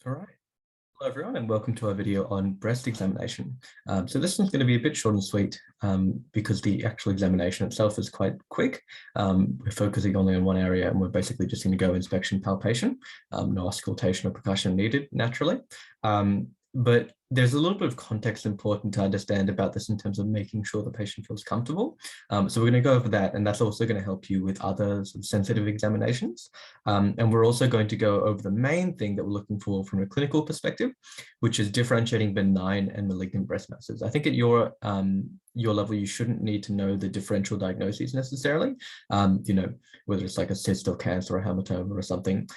All right. Hello, everyone, and welcome to our video on breast examination. So this one's going to be a bit short and sweet because the actual examination itself is quite quick. We're focusing only on one area, and we're basically just going to go inspection, palpation, no auscultation or percussion needed, naturally. But there's a little bit of context important to understand about this in terms of making sure the patient feels comfortable. So we're going to go over that, and that's also going to help you with other sort of sensitive examinations. And we're also going to go over the main thing that we're looking for from a clinical perspective, which is differentiating benign and malignant breast masses. I think at your level, you shouldn't need to know the differential diagnoses necessarily, whether it's like a cyst or cancer or hematoma or something.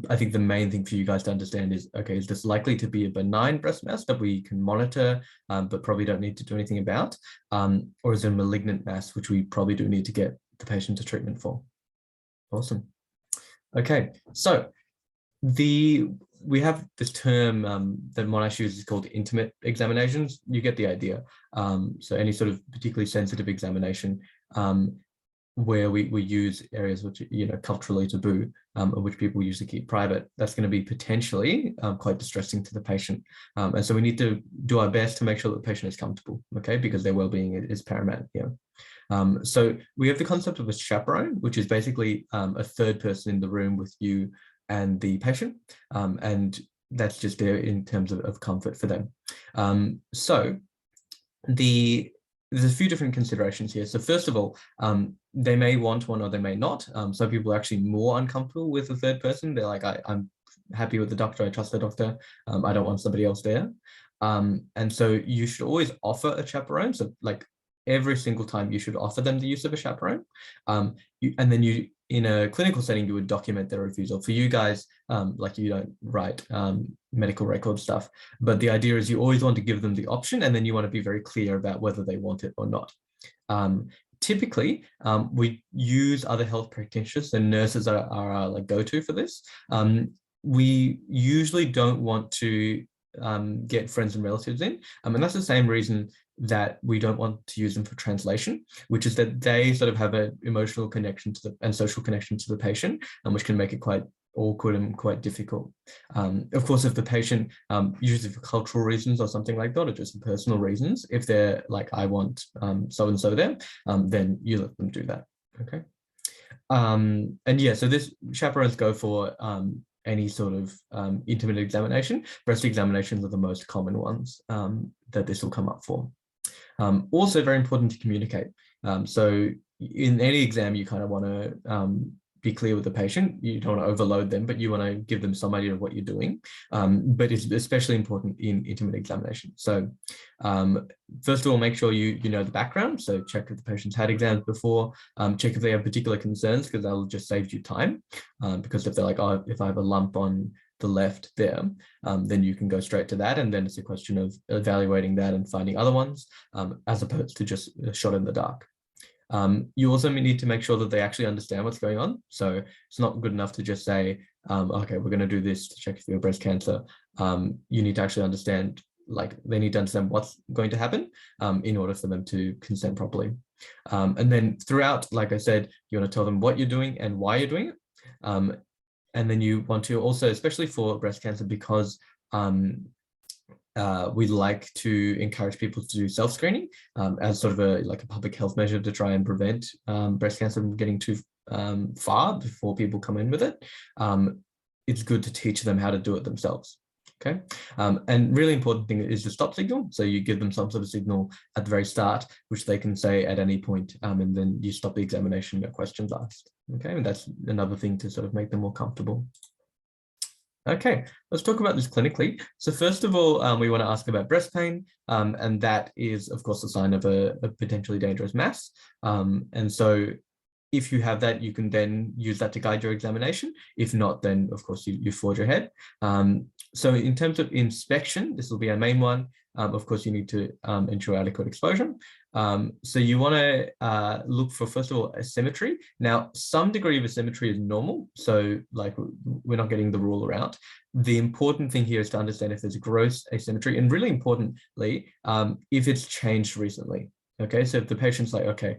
I think the main thing for you guys to understand is, okay, is this likely to be a benign breast mass that we can monitor, but probably don't need to do anything about? Or is it a malignant mass, which we probably do need to get the patient to treatment for? Awesome. Okay, so we have this term that Monash uses called intimate examinations. You get the idea. So any sort of particularly sensitive examination where we use areas which culturally taboo, which people usually keep private, that's going to be potentially quite distressing to the patient. And so we need to do our best to make sure that the patient is comfortable, okay, because their well-being is paramount here. So we have the concept of a chaperone, which is basically a third person in the room with you and the patient, and that's just there in terms of comfort for them. So there's a few different considerations here. So first of all, they may want one or they may not. Some people are actually more uncomfortable with the third person. They're like, I'm happy with the doctor, I trust the doctor, I don't want somebody else there. And so you should always offer a chaperone. So like every single time you should offer them the use of a chaperone. And then you, in a clinical setting, you would document their refusal. For you guys, like you don't write medical record stuff, but the idea is you always want to give them the option, and then you want to be very clear about whether they want it or not. Typically, we use other health practitioners, and nurses are our like go-to for this. We usually don't want to get friends and relatives in, and that's the same reason that we don't want to use them for translation, which is that they sort of have an emotional connection to and social connection to the patient, and which can make it quite awkward and quite difficult. Of course, if the patient, usually for cultural reasons or something like that, or just for personal reasons, if they're like, I want so-and-so there, then you let them do that, okay? And yeah, so this chaperones go for any sort of intimate examination. Breast examinations are the most common ones that this will come up for. Also very important to communicate. So in any exam, you kind of want to be clear with the patient. You don't want to overload them, but you want to give them some idea of what you're doing. But it's especially important in intimate examination. So first of all, make sure you know the background. So check if the patient's had exams before, check if they have particular concerns, because that'll just save you time. Because if they're like, oh, if I have a lump on the left there, then you can go straight to that, and then it's a question of evaluating that and finding other ones, as opposed to just a shot in the dark. You also need to make sure that they actually understand what's going on. So it's not good enough to just say, okay, we're going to do this to check if you have breast cancer. You need to actually understand, like they need to understand what's going to happen in order for them to consent properly. And then throughout, like I said, you want to tell them what you're doing and why you're doing it. And then you want to also, especially for breast cancer, because we like to encourage people to do self-screening as sort of a public health measure to try and prevent breast cancer from getting too far before people come in with it. It's good to teach them how to do it themselves. Okay, and really important thing is the stop signal. So you give them some sort of signal at the very start, which they can say at any point, and then you stop the examination, no questions asked. Okay, and that's another thing to sort of make them more comfortable. Okay, let's talk about this clinically. So first of all, we want to ask about breast pain, and that is, of course, a sign of a potentially dangerous mass. And so if you have that, you can then use that to guide your examination. If not, then of course you forge ahead. So in terms of inspection, this will be our main one. Of course, you need to ensure adequate exposure. So you want to look for, first of all, asymmetry. Now, some degree of asymmetry is normal. So like we're not getting the rule around. The important thing here is to understand if there's gross asymmetry, and really importantly, if it's changed recently. Okay, so if the patient's like, okay,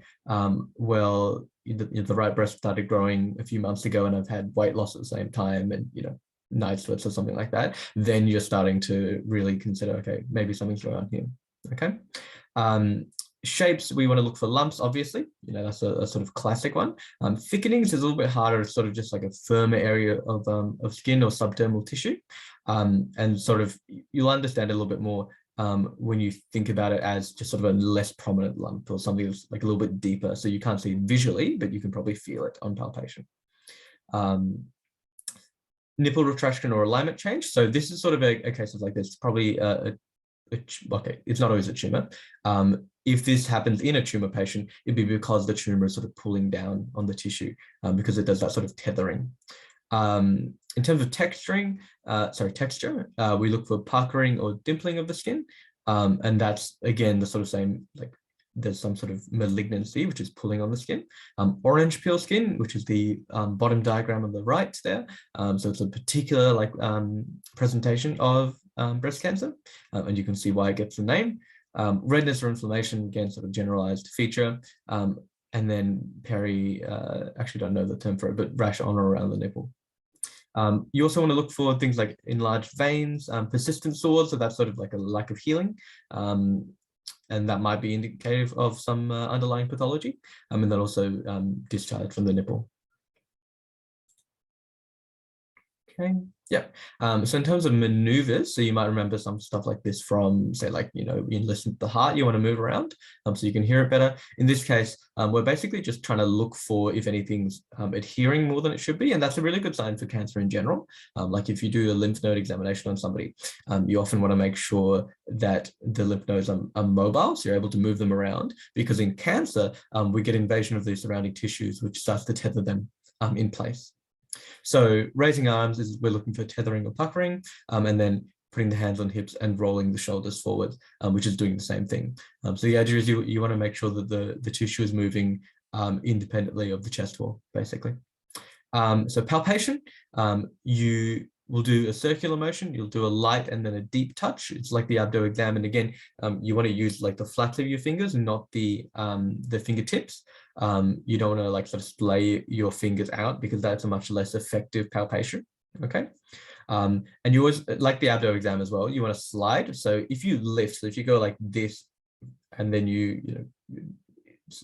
well, the right breast started growing a few months ago and I've had weight loss at the same time, and night sweats or something like that, then you're starting to really consider, okay, maybe something's going on here. Okay. Shapes, we want to look for lumps, obviously. That's a sort of classic one. Thickenings is a little bit harder. It's sort of just like a firmer area of skin or subdermal tissue. And sort of you'll understand a little bit more when you think about it as just sort of a less prominent lump or something that's like a little bit deeper. So you can't see it visually, but you can probably feel it on palpation. Nipple retraction or alignment change. So this is sort of a case of like this, probably okay, it's not always a tumor. If this happens in a tumor patient, it'd be because the tumor is sort of pulling down on the tissue because it does that sort of tethering. In terms of texture, we look for puckering or dimpling of the skin. And that's, again, the sort of same, like there's some sort of malignancy, which is pulling on the skin. Orange peel skin, which is the bottom diagram on the right there. So it's a particular like presentation of breast cancer, and you can see why it gets the name. Redness or inflammation, again, sort of generalized feature. And then actually don't know the term for it, but rash on or around the nipple. You also want to look for things like enlarged veins, persistent sores, so that's sort of like a lack of healing. And that might be indicative of some underlying pathology. And then also discharge from the nipple. Okay. Yeah. So in terms of maneuvers, so you might remember some stuff like this from, say, like, you listen to the heart, you want to move around so you can hear it better. In this case, we're basically just trying to look for if anything's adhering more than it should be. And that's a really good sign for cancer in general. Like if you do a lymph node examination on somebody, you often want to make sure that the lymph nodes are mobile, so you're able to move them around, because in cancer, we get invasion of the surrounding tissues, which starts to tether them in place. So raising arms is we're looking for tethering or puckering, and then putting the hands on hips and rolling the shoulders forward, which is doing the same thing. So the idea is you want to make sure that the tissue is moving independently of the chest wall, basically. So palpation, you will do a circular motion, you'll do a light and then a deep touch. It's like the abdo exam. And again, you want to use like the flats of your fingers, not the fingertips. You don't want to like sort of splay your fingers out, because that's a much less effective palpation. Okay. And you always, like the abdo exam as well, you want to slide. So if you lift, so if you go like this, and then you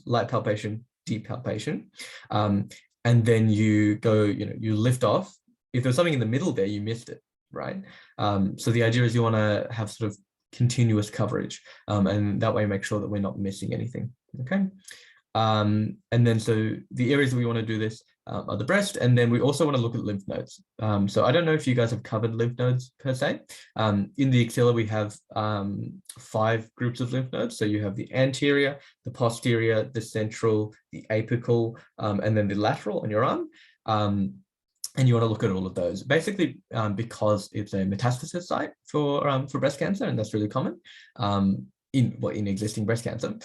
light palpation, deep palpation, and then you go, you lift off. If there's something in the middle there, you missed it, right? So the idea is you want to have sort of continuous coverage, and that way make sure that we're not missing anything, okay? And then so the areas that we want to do this are the breast, and then we also want to look at lymph nodes. So I don't know if you guys have covered lymph nodes per se. In the axilla, we have 5 groups of lymph nodes. So you have the anterior, the posterior, the central, the apical, and then the lateral on your arm. And you want to look at all of those, basically, because it's a metastasis site for breast cancer, and that's really common in existing breast cancer.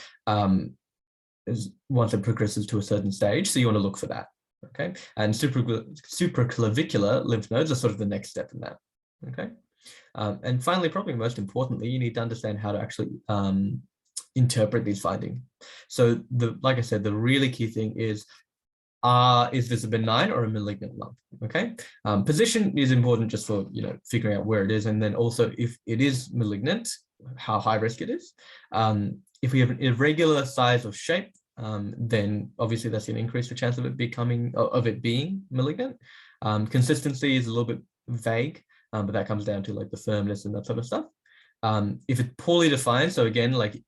Once it progresses to a certain stage, so you want to look for that. Okay, and supraclavicular lymph nodes are sort of the next step in that. Okay, and finally, probably most importantly, you need to understand how to actually interpret these findings. So like I said, the really key thing is this a benign or a malignant lump? Okay, position is important just for figuring out where it is, and then also if it is malignant, how high risk it is. If we have an irregular size or shape, then obviously that's going to increase the chance of it being malignant. Consistency is a little bit vague, but that comes down to like the firmness and that sort of stuff. If it's poorly defined, so again, like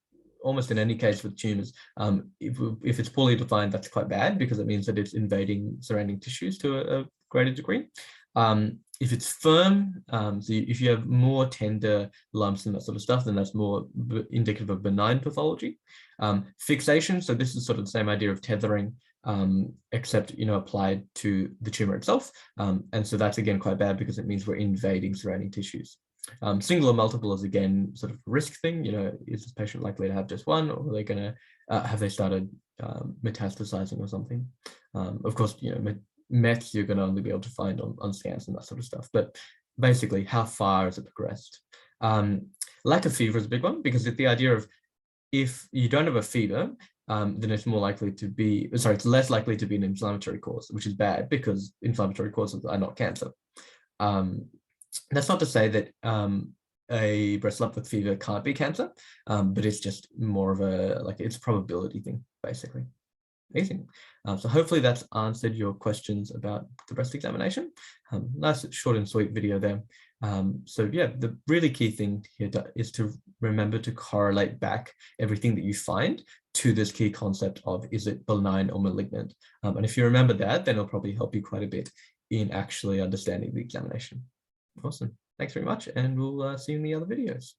almost in any case with tumors, if it's poorly defined, that's quite bad, because it means that it's invading surrounding tissues to a greater degree. If it's firm, so if you have more tender lumps and that sort of stuff, then that's more indicative of benign pathology. Fixation, so this is sort of the same idea of tethering, except applied to the tumor itself, and so that's again quite bad, because it means we're invading surrounding tissues. Single or multiple is again sort of a risk thing. Is this patient likely to have just one, or are they going to have they started metastasizing or something? Of course, mets you're going to only be able to find on scans and that sort of stuff. But basically, how far has it progressed? Lack of fever is a big one, because it's the idea of if you don't have a fever, then it's more likely to be, it's less likely to be an inflammatory cause, which is bad, because inflammatory causes are not cancer. That's not to say that a breast lump with fever can't be cancer, but it's just more of it's a probability thing, basically. Amazing. So hopefully that's answered your questions about the breast examination. Nice short and sweet video there. So yeah, the really key thing here is to remember to correlate back everything that you find to this key concept of, is it benign or malignant? And if you remember that, then it'll probably help you quite a bit in actually understanding the examination. Awesome. Thanks very much, and we'll see you in the other videos.